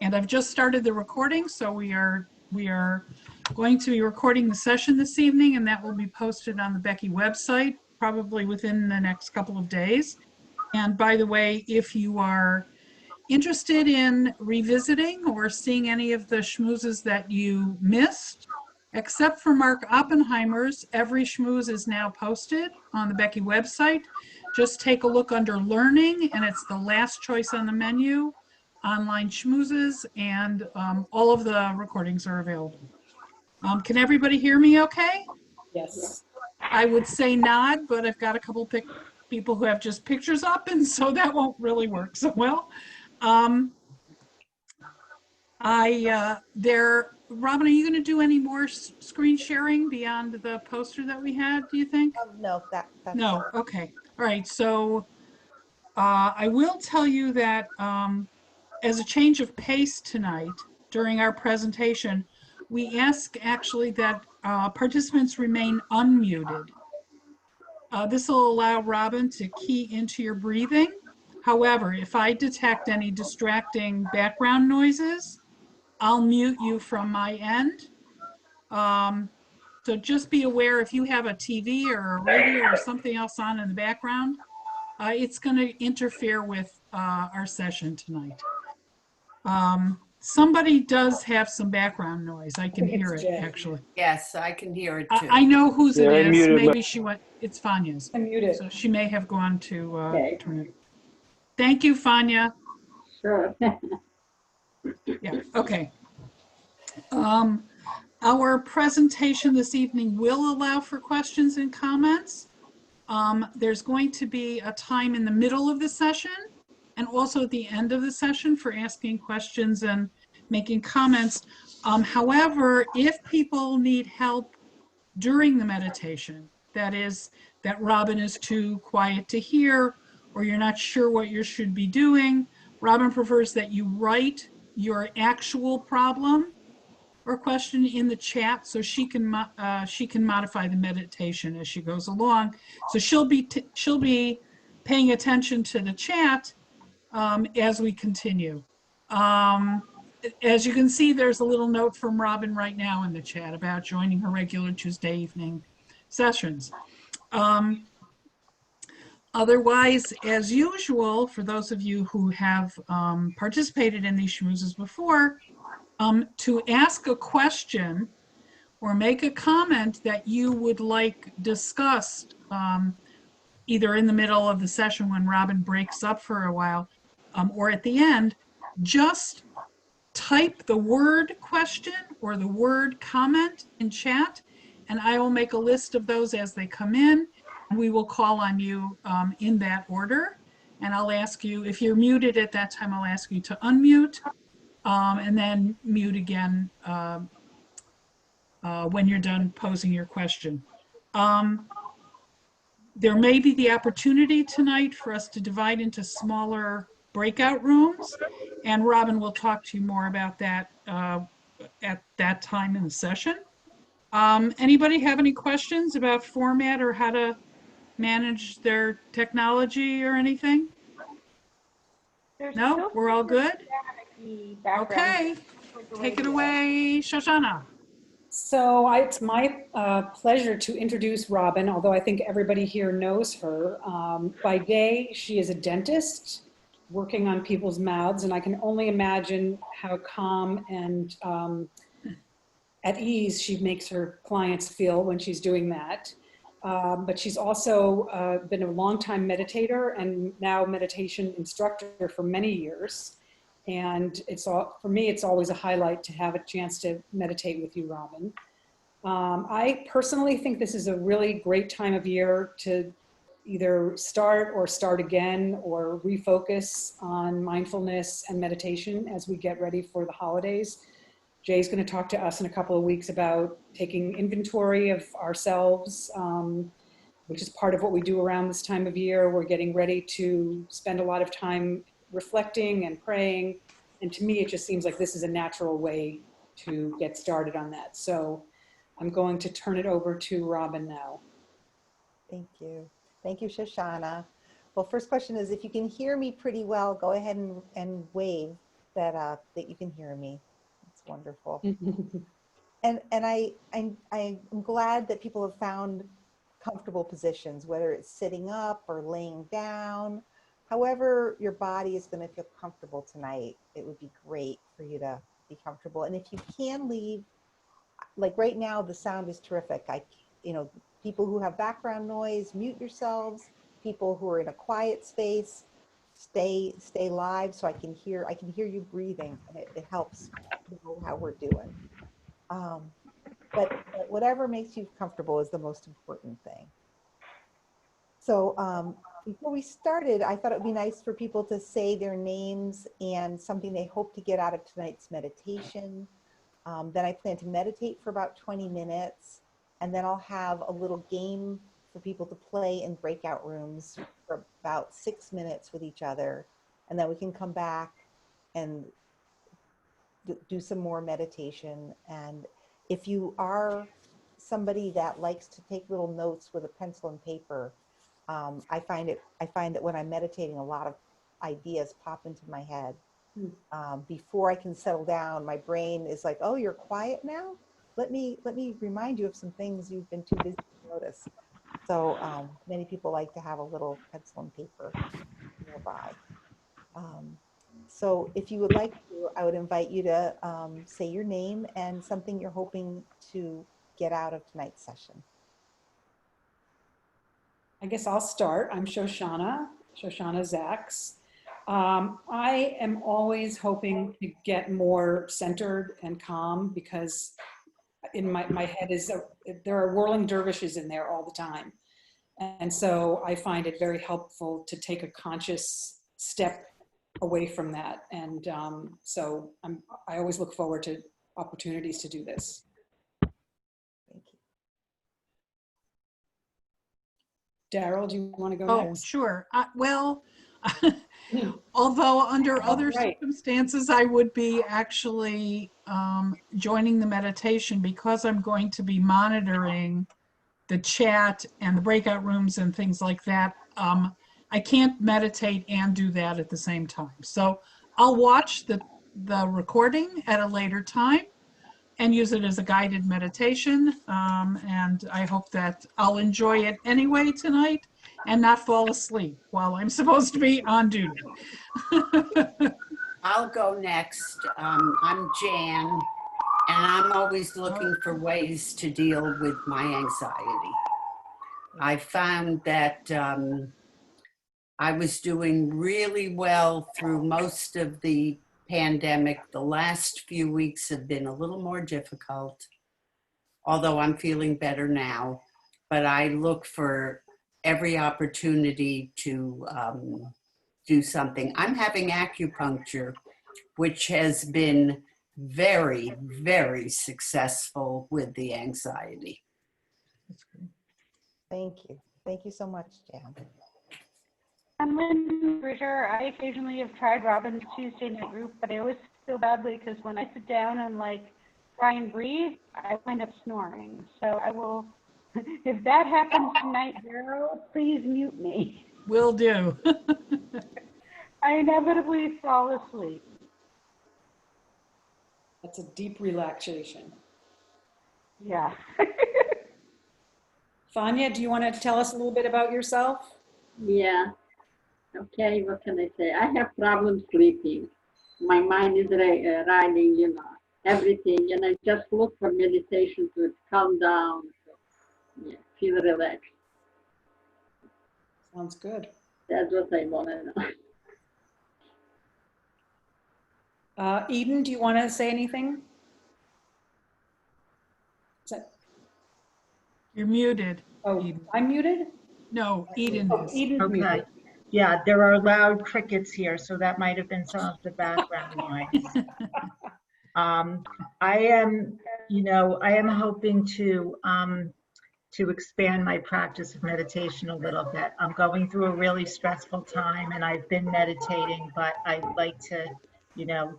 And I've just started the recording, so we are going to be recording the session this evening, and that will be posted on the Beki website probably within the next couple of days. And by the way, if you are interested in revisiting or seeing any of the schmoozes that you missed, except for Mark Oppenheimer's, every schmooze is now posted on the Beki website. Just take a look under Learning, and it's the last choice on the menu, Online Schmoozes, and all of the recordings are available. Can everybody hear me okay? Yes. I would say nod, but I've got a couple people who have just pictures up, and so that won't really work so well. Robin, are you going to do any more screen sharing beyond the poster that we had, do you think? No, that's No, okay. All right, so I will tell you that as a change of pace tonight during our presentation, we ask actually that participants remain unmuted. This will allow Robin to key into your breathing. However, if I detect any distracting background noises, I'll mute you from my end. So just be aware if you have a TV or a radio or something else on in the background, it's going to interfere with our session tonight. Somebody does have some background noise. I can hear it, actually. Yes, I can hear it too. I know whose it is. muted Maybe she went, it's Fanya's. I'm muted. So she may have gone to Okay. turn it. Thank you, Fanya. Sure. Yeah, okay. Our presentation this evening will allow for questions and comments. There's going to be a time in the middle of the session and also at the end of the session for asking questions and making comments. However, if people need help during the meditation, that is, that Robin is too quiet to hear, or you're not sure what you should be doing, Robin prefers that you write your actual problem or question in the chat so she can modify the meditation as she goes along. So she'll be paying attention to the chat as we continue. As you can see, there's a little note from Robin right now in the chat about joining her regular Tuesday evening sessions. Otherwise, as usual, for those of you who have participated in these schmoozes before, to ask a question or make a comment that you would like discussed either in the middle of the session when Robin breaks up for a while or at the end, just type the word question or the word comment in chat, and I will make a list of those as they come in, and we will call on you in that order. And I'll ask you, if you're muted at that time, I'll ask you to unmute and then mute again when you're done posing your question. There may be the opportunity tonight for us to divide into smaller breakout rooms, and Robin will talk to you more about that at that time in the session. Anybody have any questions about format or how to manage their technology or anything? No, we're all good? Okay, take it away, Shoshana. So it's my pleasure to introduce Robin, although I think everybody here knows her. By day, she is a dentist working on people's mouths, and I can only imagine how calm and at ease she makes her clients feel when she's doing that. But she's also been a longtime meditator and now meditation instructor for many years. And for me, it's always a highlight to have a chance to meditate with you, Robin. I personally think this is a really great time of year to either start or start again or refocus on mindfulness and meditation as we get ready for the holidays. Jay's going to talk to us in a couple of weeks about taking inventory of ourselves, which is part of what we do around this time of year. We're getting ready to spend a lot of time reflecting and praying. And to me, it just seems like this is a natural way to get started on that. So I'm going to turn it over to Robin now. Thank you. Thank you, Shoshana. Well, first question is, if you can hear me pretty well, go ahead and wave. that you can hear me. It's wonderful. And I'm glad that people have found comfortable positions, whether it's sitting up or laying down. However your body is going to feel comfortable tonight, it would be great for you to be comfortable. And if you can leave, like right now, the sound is terrific. People who have background noise, mute yourselves. People who are in a quiet space, stay live so I can hear you breathing, and it helps to know how we're doing. But whatever makes you comfortable is the most important thing. So before we started, I thought it would be nice for people to say their names and something they hope to get out of tonight's meditation. Then I plan to meditate for about 20 minutes, and then I'll have a little game for people to play in breakout rooms for about 6 minutes with each other. And then we can come back and do some more meditation. And if you are somebody that likes to take little notes with a pencil and paper, I find that when I'm meditating, a lot of ideas pop into my head. Before I can settle down, my brain is like, "Oh, you're quiet now? Let me remind you of some things you've been too busy to notice." So many people like to have a little pencil and paper nearby. So if you would like to, I would invite you to say your name and something you're hoping to get out of tonight's session. I guess I'll start. I'm Shoshana Zaks. I am always hoping to get more centered and calm, because in my head there are whirling dervishes in there all the time. And so I find it very helpful to take a conscious step away from that. And so I always look forward to opportunities to do this. Thank you. Daryl, do you want to go Oh, next? sure. Well, although under other right. circumstances, I would be actually joining the meditation, because I'm going to be monitoring the chat and the breakout rooms and things like that. I can't meditate and do that at the same time. So I'll watch the recording at a later time and use it as a guided meditation. And I hope that I'll enjoy it anyway tonight and not fall asleep while I'm supposed to be on duty. I'll go next. I'm Jan, and I'm always looking for ways to deal with my anxiety. I found that I was doing really well through most of the pandemic. The last few weeks have been a little more difficult, although I'm feeling better now. But I look for every opportunity to do something. I'm having acupuncture, which has been very, very successful with the anxiety. Thank you. Thank you so much, Jan. I'm Lynn Ritter. I occasionally have tried Robin's Tuesday night group, but I always feel badly because when I sit down and try and breathe, I wind up snoring. So I will, if that happens tonight, Daryl, please mute me. Will do. I inevitably fall asleep. That's a deep relaxation. Yeah. Fania, do you want to tell us a little bit about yourself? Yeah. Okay, what can I say? I have problems sleeping. My mind is riding, everything. And I just look for meditation to calm down, yeah, feel relaxed. Sounds good. That's what I want to know. Eden, do you want to say anything? You're muted. Oh, Eden. I'm muted? No, Eden Oh, is. Eden's Okay. muted. Yeah, there are loud crickets here, so that might have been some of the background noise. I am, I am hoping to expand my practice of meditation a little bit. I'm going through a really stressful time, and I've been meditating, but I'd like to,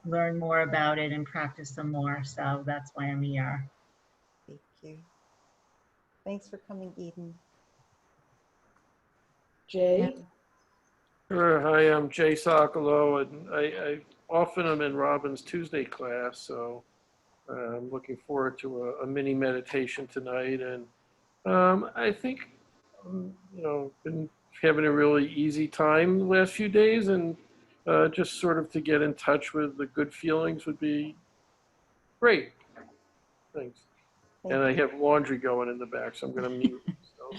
learn more about it and practice some more. So that's why I'm here. Thank you. Thanks for coming, Eden. Jay? Sure. Hi, I'm Jay Sokolow, and I often I'm in Robin's Tuesday class, so I'm looking forward to a mini meditation tonight. And I think, been having a really easy time the last few days, and just sort of to get in touch with the good feelings would be great. Thanks. Thank And I you. have laundry going in the back, so I'm going to mute. So.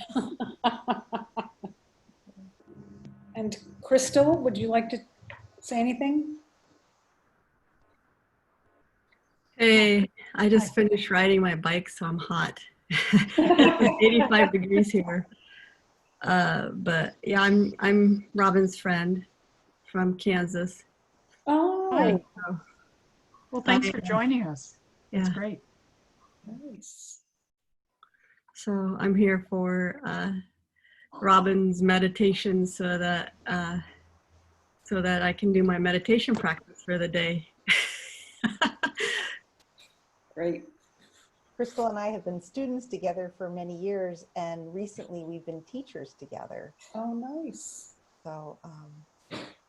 And Crystal, would you like to say anything? Hey, I just finished riding my bike, so I'm hot. It's 85 degrees here. But yeah, I'm Robin's friend from Kansas. Oh, Well, thanks for joining us. That's Yeah, great. nice. so I'm here for Robin's meditation so that I can do my meditation practice for the day. Great. Crystal and I have been students together for many years, and recently we've been teachers together. Oh, nice. So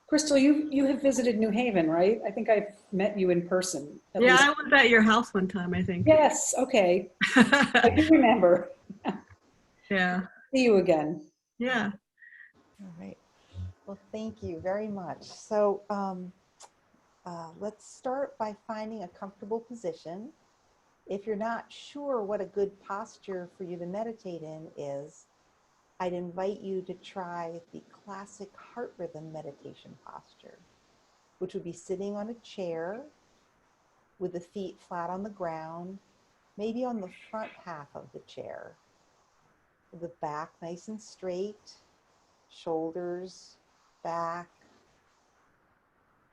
Crystal, you have visited New Haven, right? I think I've met you in person. At Yeah, least. I was at your house one time, I think. Yes, okay. I do remember. Yeah, See you again. yeah. all right. Well, thank you very much. So let's start by finding a comfortable position. If you're not sure what a good posture for you to meditate in is, I'd invite you to try the classic heart rhythm meditation posture, which would be sitting on a chair with the feet flat on the ground, maybe on the front half of the chair, with the back nice and straight, shoulders back.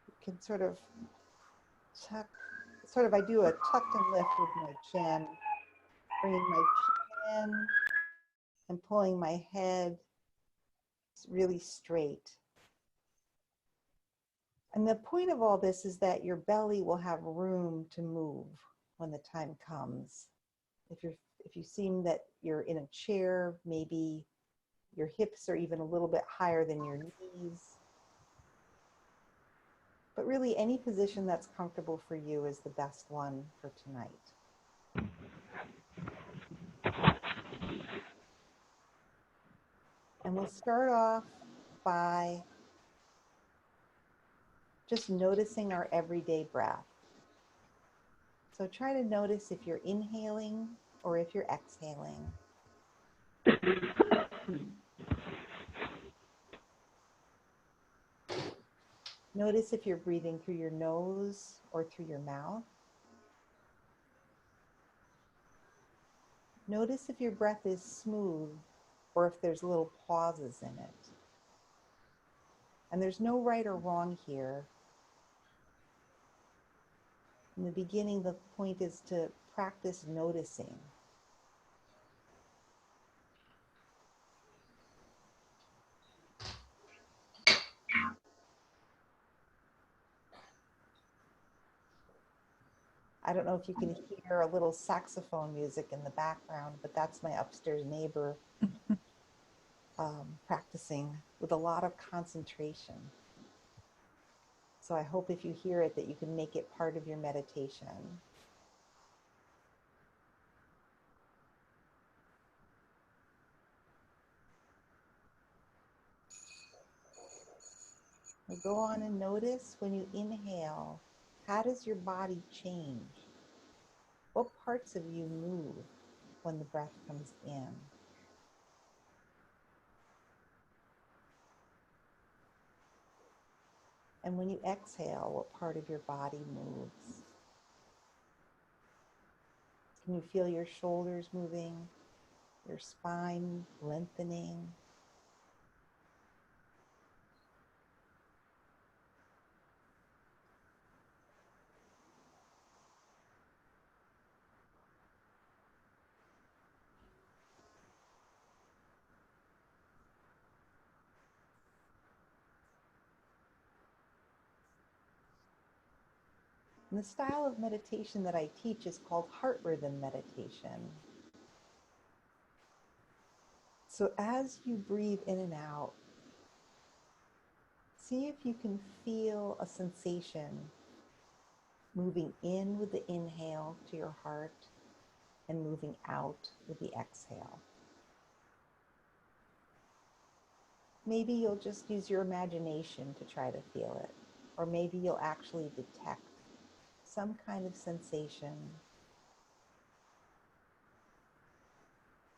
You can sort of tuck, I do a tuck and lift with my chin, bringing my chin in and pulling my head really straight. And the point of all this is that your belly will have room to move when the time comes. If you seem that you're in a chair, maybe your hips are even a little bit higher than your knees. But really, any position that's comfortable for you is the best one for tonight. And we'll start off by just noticing our everyday breath. So try to notice if you're inhaling or if you're exhaling. Notice if you're breathing through your nose or through your mouth. Notice if your breath is smooth or if there's little pauses in it. And there's no right or wrong here. In the beginning, the point is to practice noticing. I don't know if you can hear a little saxophone music in the background, but that's my upstairs neighbor practicing with a lot of concentration. So I hope if you hear it that you can make it part of your meditation. Now go on and notice when you inhale, how does your body change? What parts of you move when the breath comes in? And when you exhale, what part of your body moves? Can you feel your shoulders moving, your spine lengthening? And the style of meditation that I teach is called heart rhythm meditation. So as you breathe in and out, see if you can feel a sensation moving in with the inhale to your heart and moving out with the exhale. Maybe you'll just use your imagination to try to feel it, or maybe you'll actually detect some kind of sensation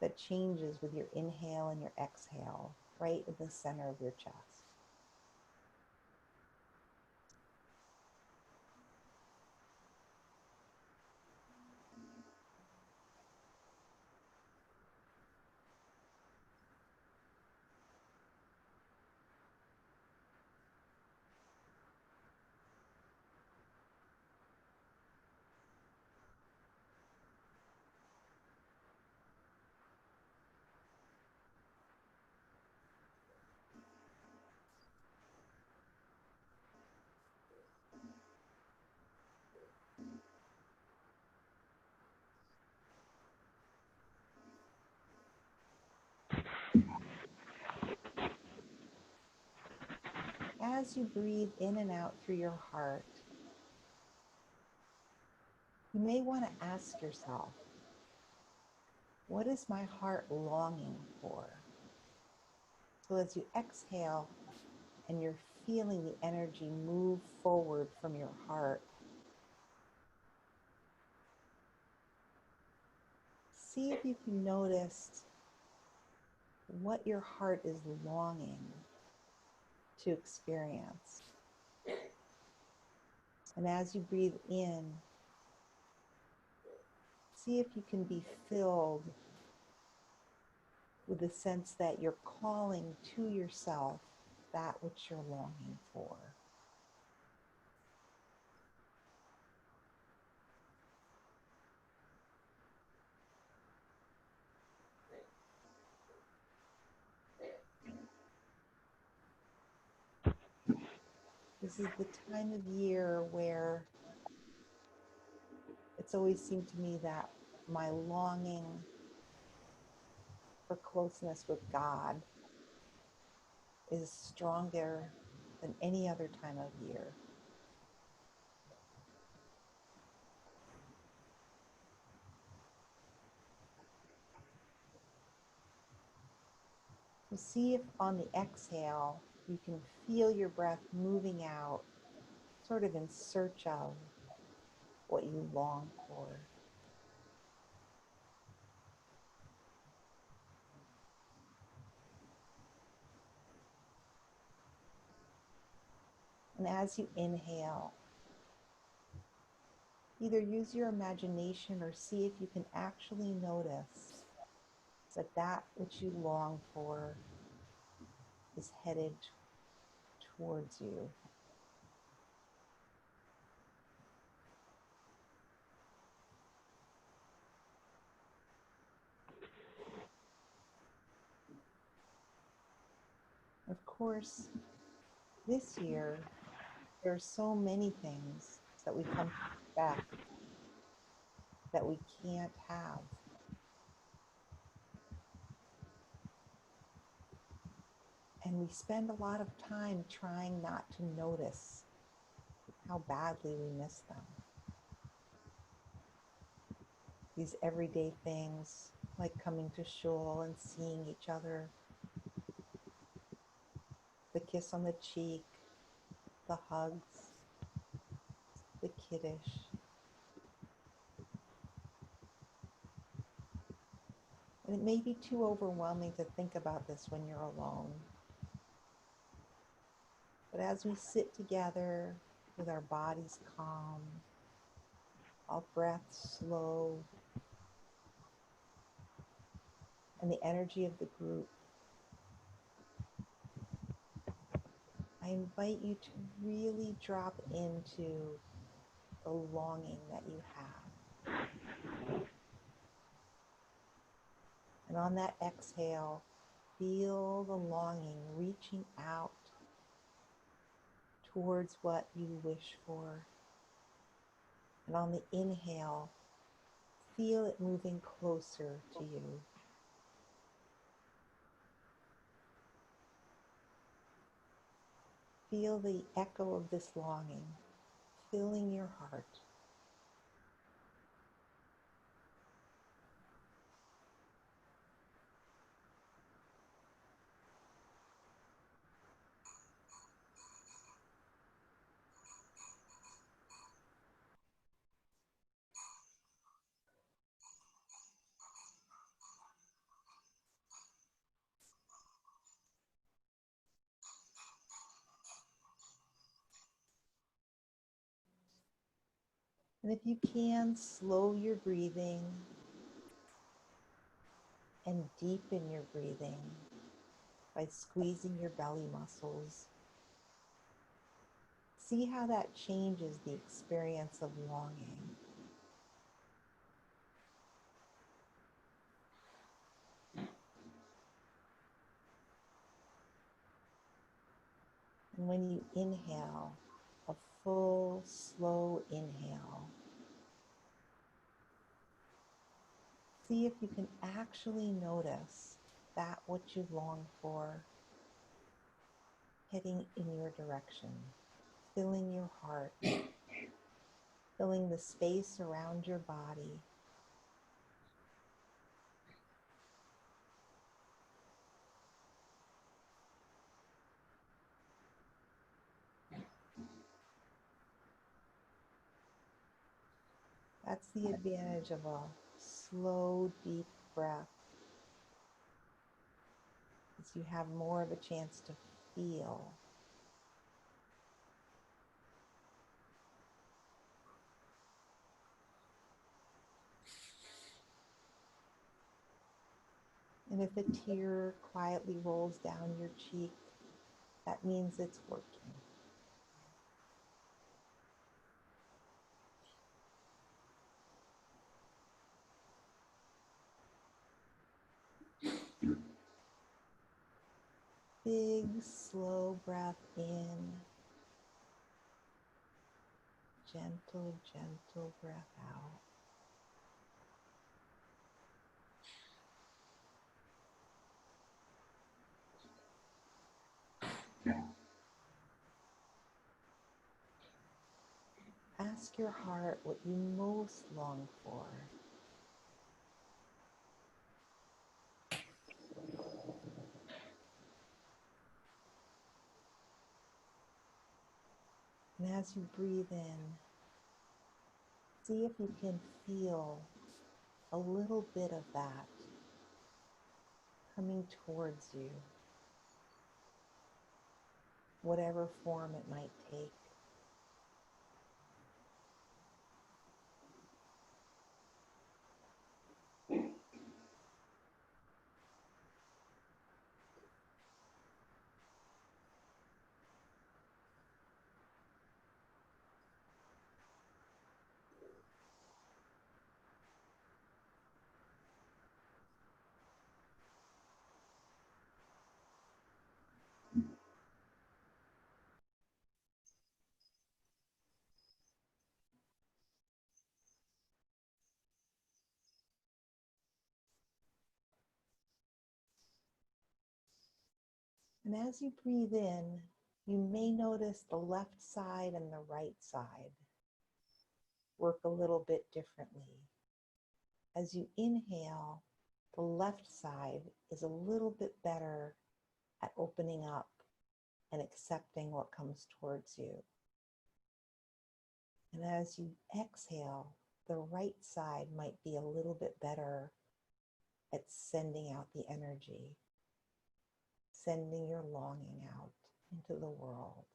that changes with your inhale and your exhale right in the center of your chest. As you breathe in and out through your heart, you may want to ask yourself, what is my heart longing for? So as you exhale and you're feeling the energy move forward from your heart, see if you can notice what your heart is longing to experience. And as you breathe in, see if you can be filled with the sense that you're calling to yourself that which you're longing for. This is the time of year where it's always seemed to me that my longing for closeness with God is stronger than any other time of year. So see if on the exhale, you can feel your breath moving out, sort of in search of what you long for. And as you inhale, either use your imagination or see if you can actually notice that that which you long for is headed towards you. Of course, this year, there are so many things that we come to expect that we can't have. And we spend a lot of time trying not to notice how badly we miss them. These everyday things like coming to shul and seeing each other, the kiss on the cheek, the hugs, the kiddush. And it may be too overwhelming to think about this when you're alone. But as we sit together with our bodies calm, our breaths slow, and the energy of the group, I invite you to really drop into the longing that you have. And on that exhale, feel the longing reaching out towards what you wish for. And on the inhale, feel it moving closer to you. Feel the echo of this longing filling your heart. And if you can, slow your breathing and deepen your breathing by squeezing your belly muscles. See how that changes the experience of longing. And when you inhale, a full, slow inhale, see if you can actually notice that what you long for heading in your direction, filling your heart, filling the space around your body. That's the advantage of a slow, deep breath, is you have more of a chance to feel. And if a tear quietly rolls down your cheek, that means it's working. Big, slow breath in. Gentle, gentle breath out. Ask your heart what you most long for. And as you breathe in, see if you can feel a little bit of that coming towards you, whatever form it might take. And as you breathe in, you may notice the left side and the right side work a little bit differently. As you inhale, the left side is a little bit better at opening up and accepting what comes towards you. And as you exhale, the right side might be a little bit better at sending out the energy, sending your longing out into the world.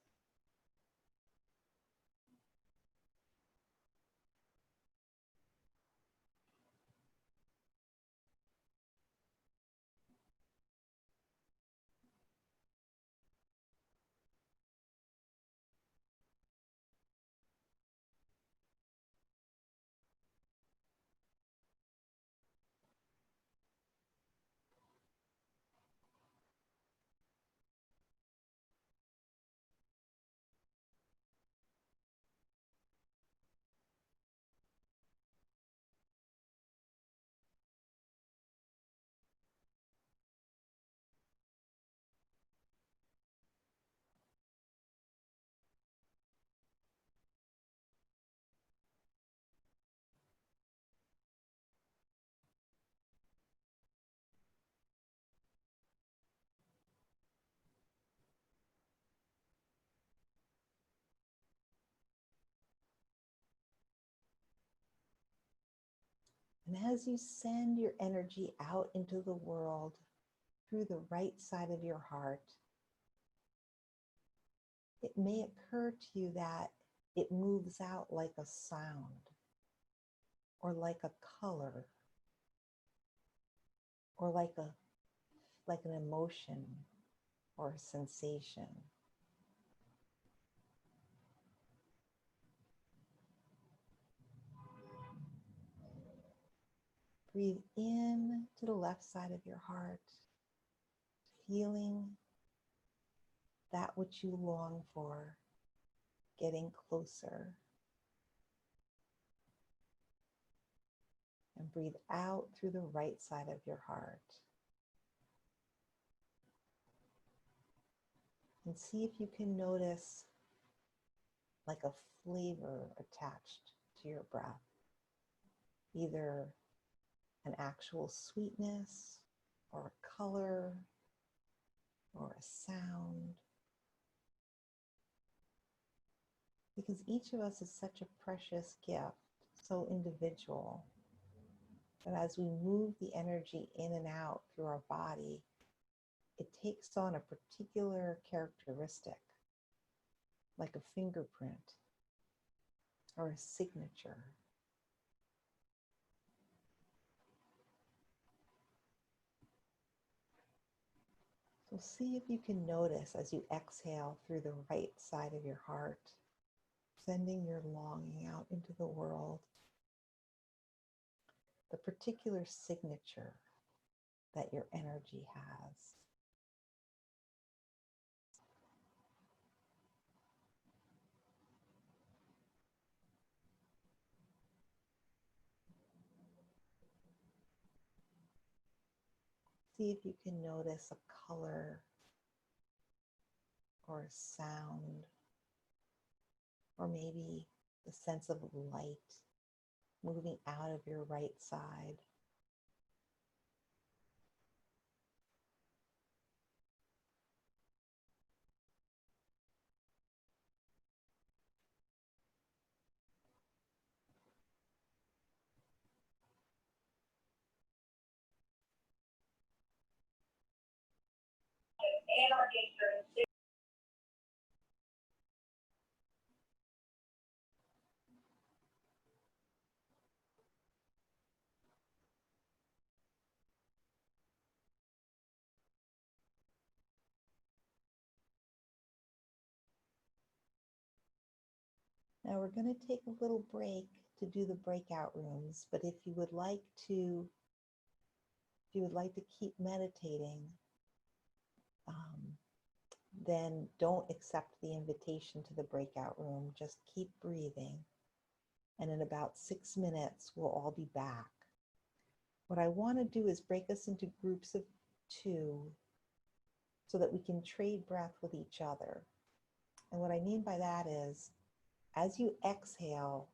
And as you send your energy out into the world through the right side of your heart, it may occur to you that it moves out like a sound. or like a color, or like an emotion or a sensation. Breathe in to the left side of your heart, feeling that which you long for getting closer. And breathe out through the right side of your heart. And see if you can notice like a flavor attached to your breath. Either an actual sweetness, or a color, or a sound. Because each of us is such a precious gift, so individual, that as we move the energy in and out through our body, it takes on a particular characteristic, like a fingerprint or a signature. So see if you can notice as you exhale through the right side of your heart, sending your longing out into the world, the particular signature that your energy has. See if you can notice a color or a sound, or maybe the sense of light moving out of your right side. Now we're going to take a little break to do the breakout rooms, but if you would like to keep meditating, then don't accept the invitation to the breakout room. Just keep breathing. And in about 6 minutes, we'll all be back. What I want to do is break us into groups of 2 so that we can trade breath with each other. And what I mean by that is, as you exhale,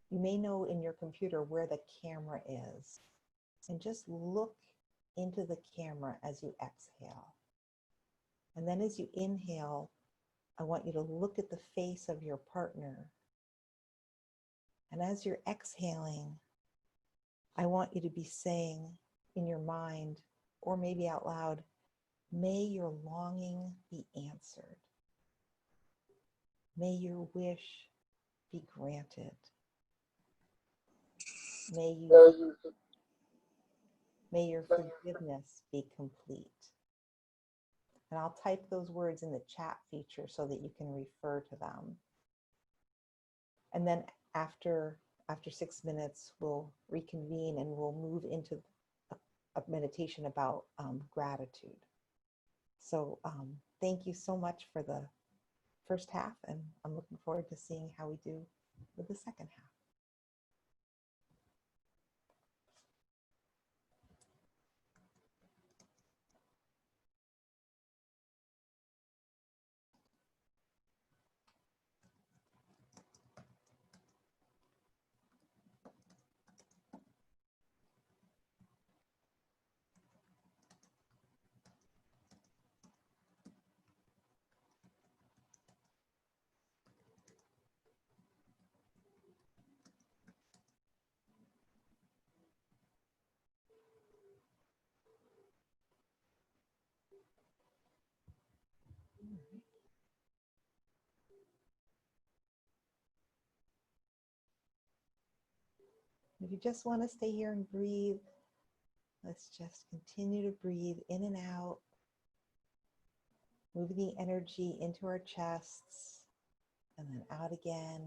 you may know in your computer where the camera is. And just look into the camera as you exhale. And then as you inhale, I want you to look at the face of your partner. And as you're exhaling, I want you to be saying in your mind, or maybe out loud, may your longing be answered. May your wish be granted. May your forgiveness be complete. And I'll type those words in the chat feature so that you can refer to them. And then after 6 minutes, we'll reconvene and we'll move into a meditation about gratitude. So thank you so much for the first half, and I'm looking forward to seeing how we do with the second half. If you just want to stay here and breathe, let's just continue to breathe in and out, moving the energy into our chests and then out again.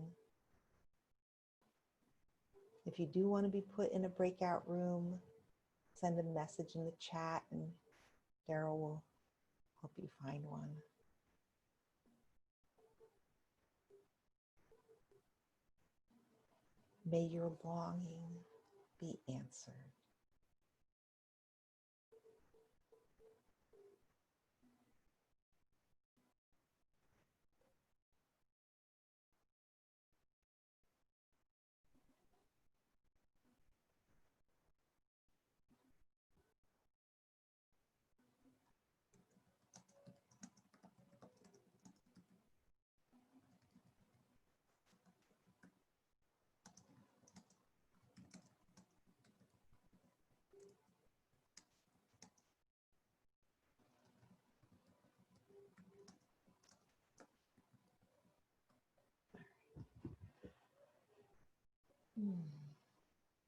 If you do want to be put in a breakout room, send a message in the chat and Daryl will help you find one. May your longing be answered.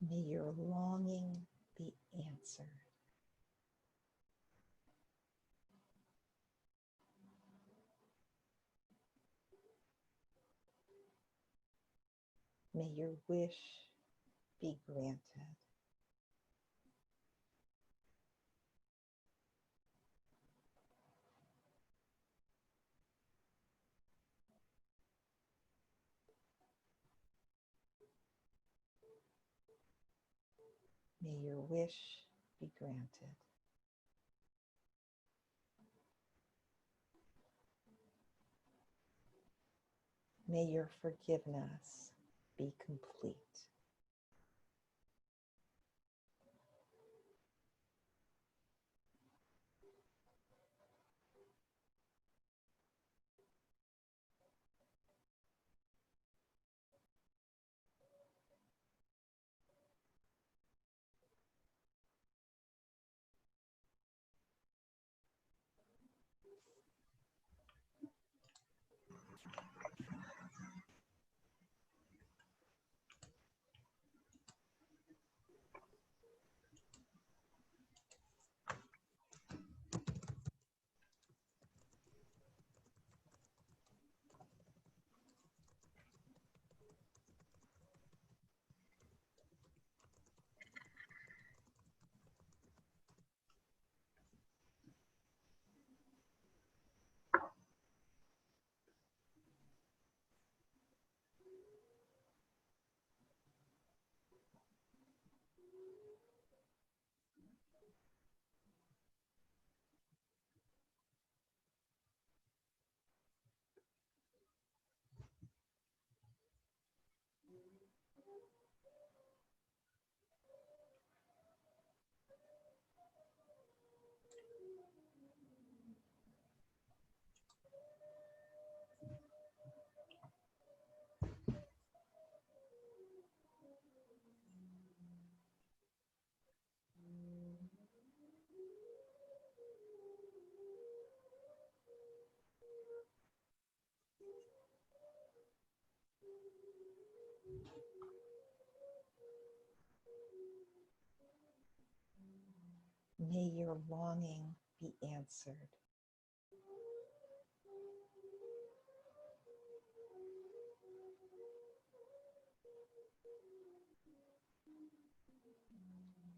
May your longing be answered. May your wish be granted. May your wish be granted. May your forgiveness be complete. May your longing be answered.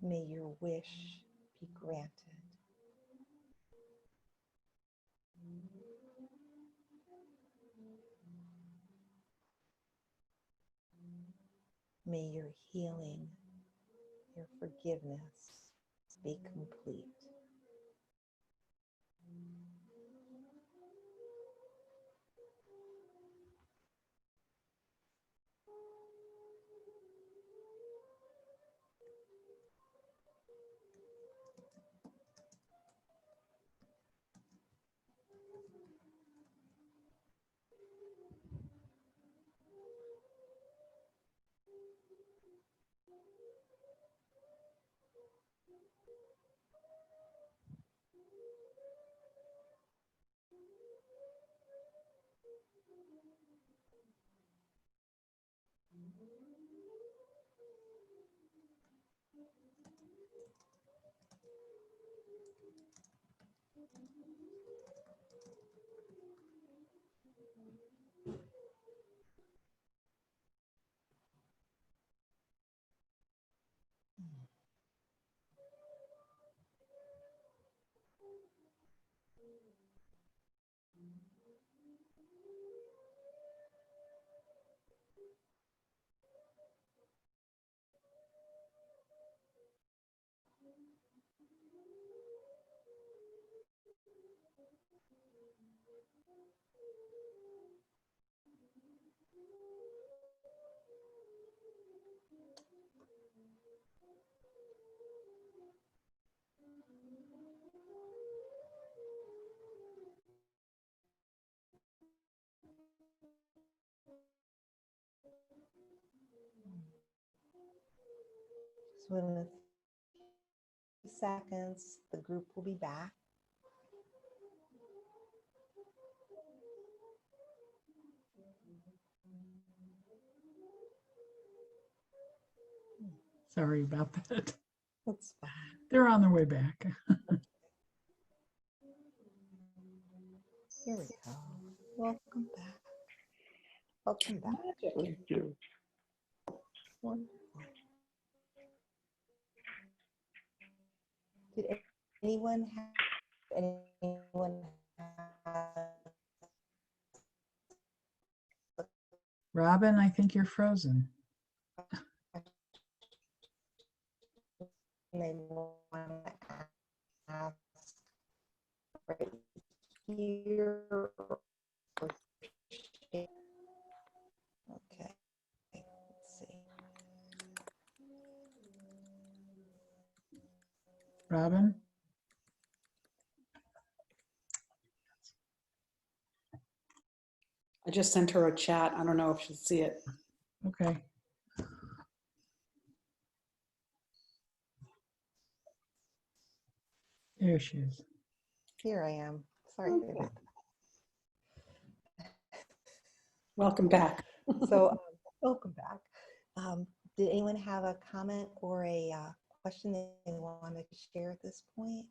May your wish be granted. May your healing, your forgiveness be complete. So in a few seconds, the group will be back. Sorry about that. That's fine. They're on their way back. Here we go. Welcome back. Welcome back. Thank you. Wonderful. Did anyone have Robin, I think you're frozen. they want to ask right here? Okay, let's see. Robin? I just sent her a chat. I don't know if she'll see it. Okay. There she is. Here I am. Sorry about that. Welcome back. So, welcome back. Did anyone have a comment or a question they wanted to share at this point?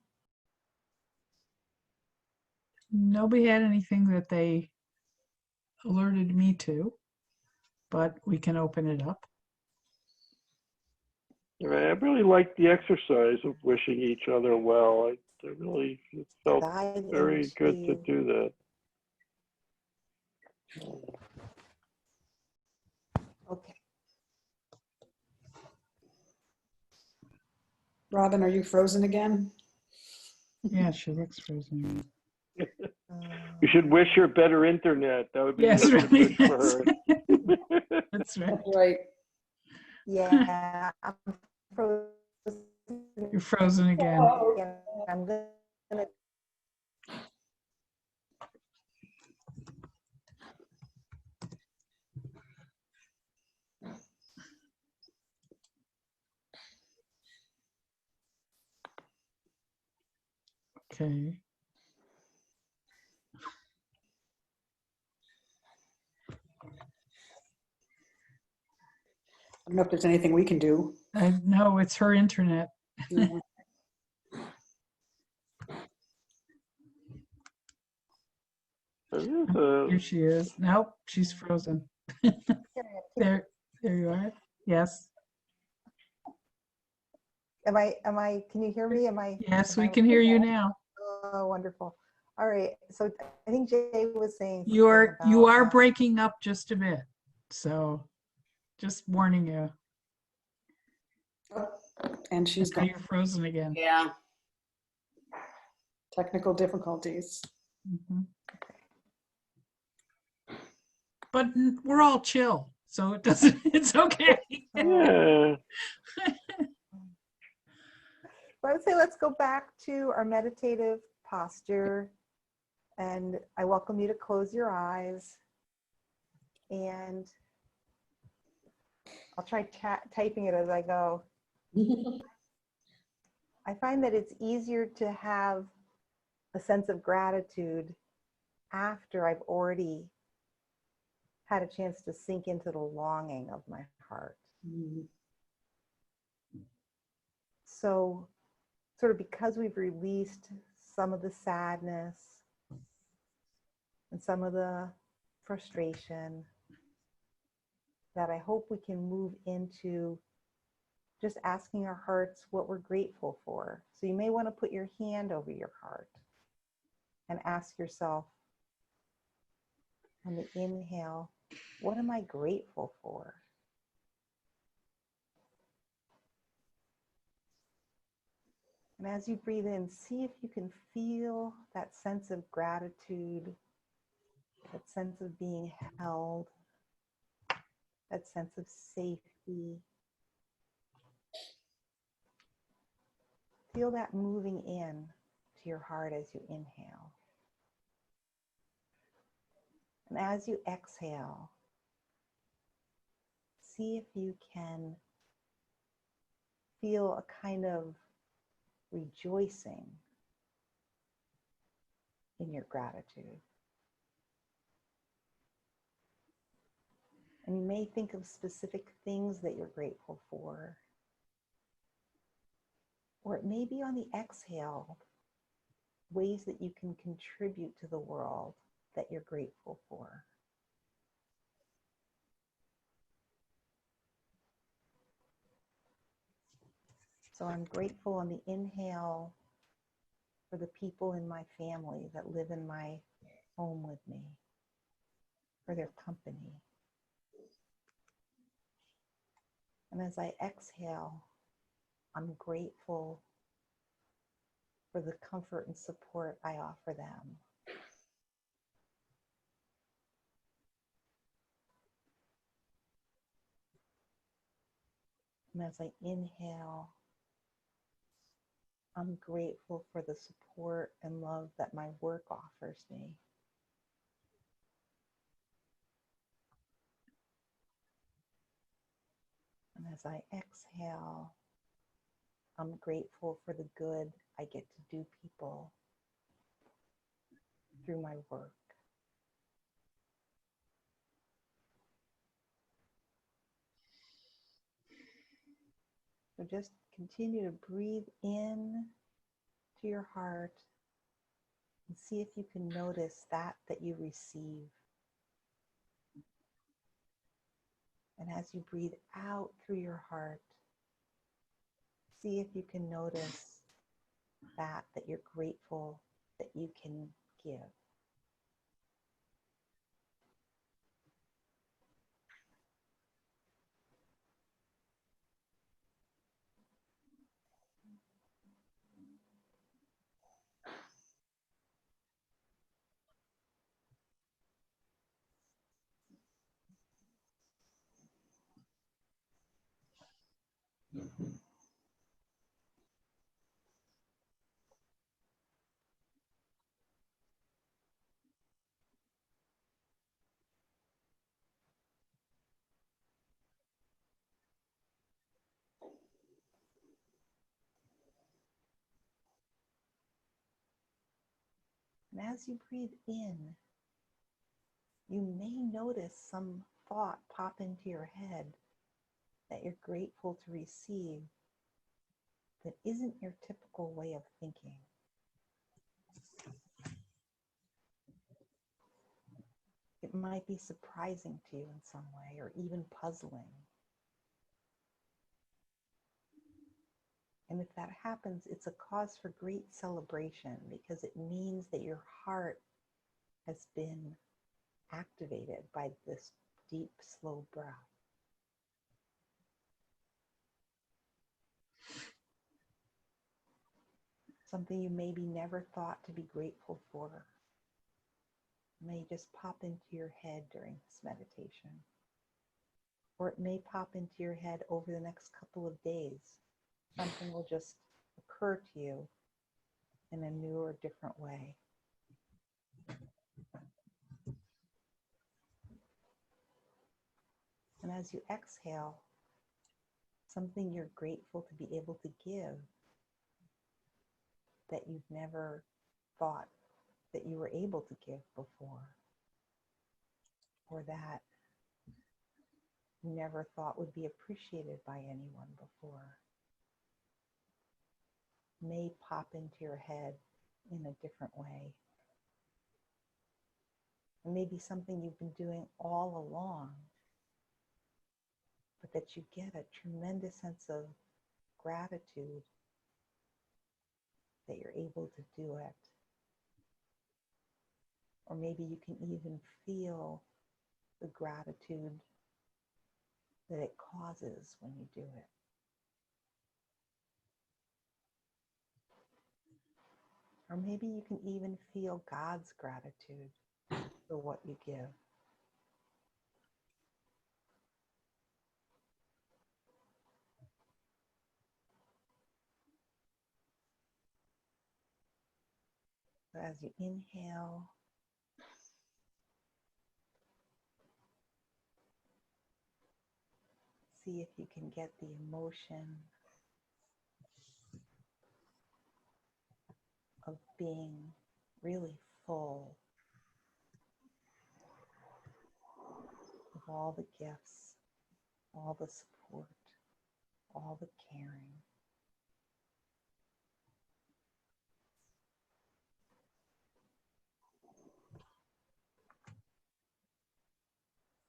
Nobody had anything that they alerted me to, but we can open it up. I really liked the exercise of wishing each other well. I really felt Dive very good to into- do that. Okay. Robin, are you frozen again? Yeah, she looks frozen. You should wish her better internet. That would be Yes, a good really. wish for her. That's right. Right. Yeah, I'm frozen. You're frozen again. Again. I'm gonna. Okay. I don't know if there's anything we can do. No, it's her internet. Yeah. Here she is. Nope, she's frozen. There you are. Yes. Can you hear me? Yes, we can hear you now. Oh, wonderful. All right. So I think Jay was saying. You something are about, breaking up just a bit. So just warning you. And she's Now got you're frozen again. Yeah. technical difficulties. Mhm. But we're all chill, so it doesn't, it's okay. Yeah. I would say let's go back to our meditative posture. And I welcome you to close your eyes. And I'll try typing it as I go. I find that it's easier to have a sense of gratitude after I've already had a chance to sink into the longing of my heart. So sort of because we've released some of the sadness and some of the frustration, that I hope we can move into just asking our hearts what we're grateful for. So you may want to put your hand over your heart and ask yourself on the inhale, what am I grateful for? And as you breathe in, see if you can feel that sense of gratitude, that sense of being held, that sense of safety. Feel that moving in to your heart as you inhale. And as you exhale, see if you can feel a kind of rejoicing in your gratitude. And you may think of specific things that you're grateful for. Or it may be on the exhale, ways that you can contribute to the world that you're grateful for. So I'm grateful on the inhale for the people in my family that live in my home with me, for their company. And as I exhale, I'm grateful for the comfort and support I offer them. And as I inhale, I'm grateful for the support and love that my work offers me. And as I exhale, I'm grateful for the good I get to do people through my work. So just continue to breathe in to your heart and see if you can notice that you receive. And as you breathe out through your heart, see if you can notice that you're grateful that you can give. And as you breathe in, you may notice some thought pop into your head that you're grateful to receive that isn't your typical way of thinking. It might be surprising to you in some way or even puzzling. And if that happens, it's a cause for great celebration because it means that your heart has been activated by this deep, slow breath. Something you maybe never thought to be grateful for may just pop into your head during this meditation. Or it may pop into your head over the next couple of days. Something will just occur to you in a new or different way. And as you exhale, something you're grateful to be able to give that you've never thought that you were able to give before, or that you never thought would be appreciated by anyone before. may pop into your head in a different way. It may be something you've been doing all along, but that you get a tremendous sense of gratitude that you're able to do it. Or maybe you can even feel the gratitude that it causes when you do it. Or maybe you can even feel God's gratitude for what you give. So as you inhale, see if you can get the emotion of being really full of all the gifts, all the support, all the caring.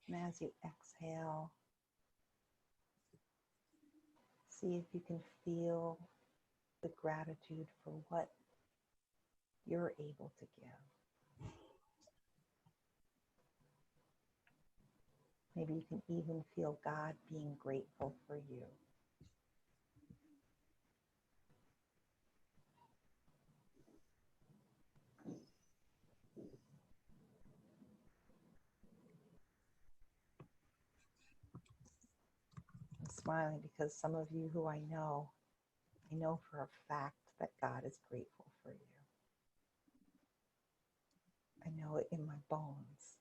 And as you exhale, see if you can feel the gratitude for what you're able to give. Maybe you can even feel God being grateful for you. I'm smiling because some of you who I know for a fact that God is grateful for you. I know it in my bones.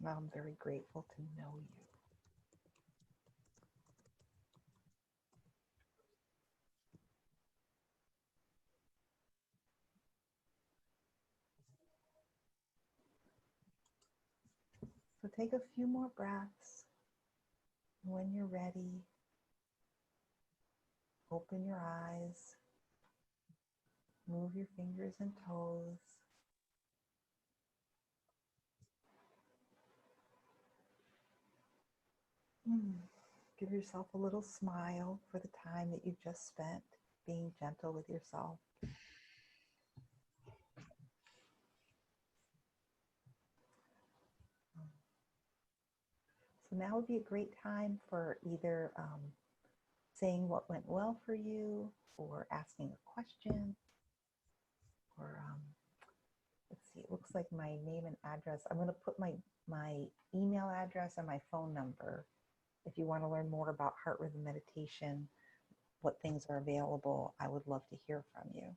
Now I'm very grateful to know you. So take a few more breaths. When you're ready, open your eyes, move your fingers and toes. Give yourself a little smile for the time that you've just spent being gentle with yourself. So now would be a great time for either saying what went well for you, or asking a question, or let's see, it looks like my name and address. I'm going to put my email address and my phone number. If you want to learn more about heart rhythm meditation, what things are available, I would love to hear from you.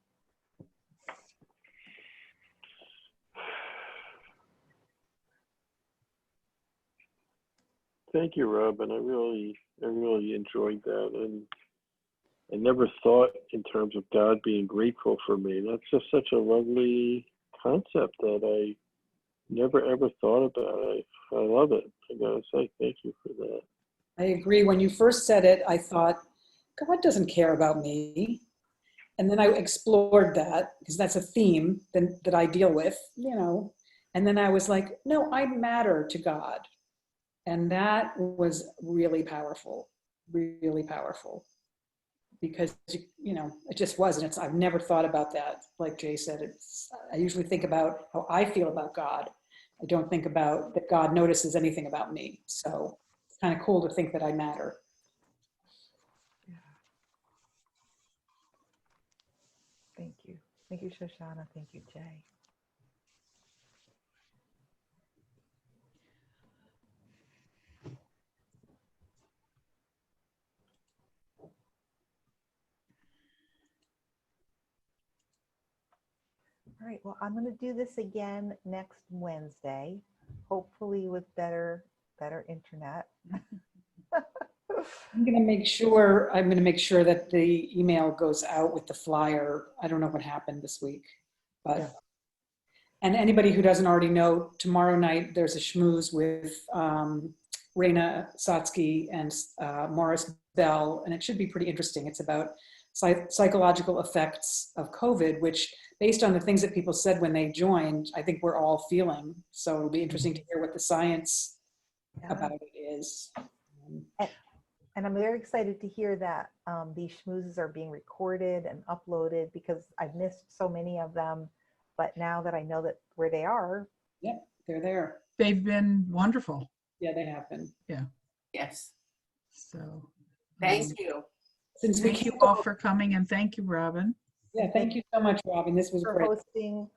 Thank you, Robin. I really enjoyed that, and I never thought in terms of God being grateful for me. That's just such a lovely concept that I never ever thought about. I love it. I gotta say thank you for that. I agree. When you first said it, I thought, God doesn't care about me. And then I explored that, because that's a theme that I deal with, And then I was like, no, I matter to God. And that was really powerful, because, it just wasn't. I've never thought about that. Like Jay said, I usually think about how I feel about God. I don't think about that God notices anything about me. So it's kind of cool to think that I matter. Yeah. Thank you. Thank you, Shoshana. Thank you, Jay. All right, well, I'm going to do this again next Wednesday, hopefully with better internet. I'm going to make sure that the email goes out with the flyer. I don't know what happened this week, but And anybody who doesn't already know, tomorrow night there's a schmooze with Raina Satsky and Morris Bell, and it should be pretty interesting. It's about psychological effects of COVID, which based on the things that people said when they joined, I think we're all feeling. So it'll be interesting to hear what the science about it is. And I'm very excited to hear that these schmoozes are being recorded and uploaded, because I've missed so many of them. But now that I know that where they are. Yep, they're there. They've been wonderful. Yeah, they have been. Yes. So Thank you. Since we thank you all for coming, and thank you, Robin. Yeah, thank you so much, Robin. This was For great. hosting,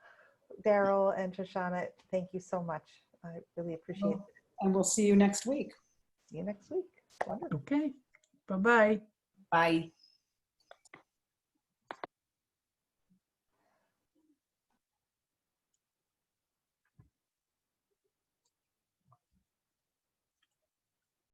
Daryl and Shoshana. Thank you so much. I really appreciate it. And we'll see you next week. See you next week. Wonderful. Okay. Bye-bye. Bye.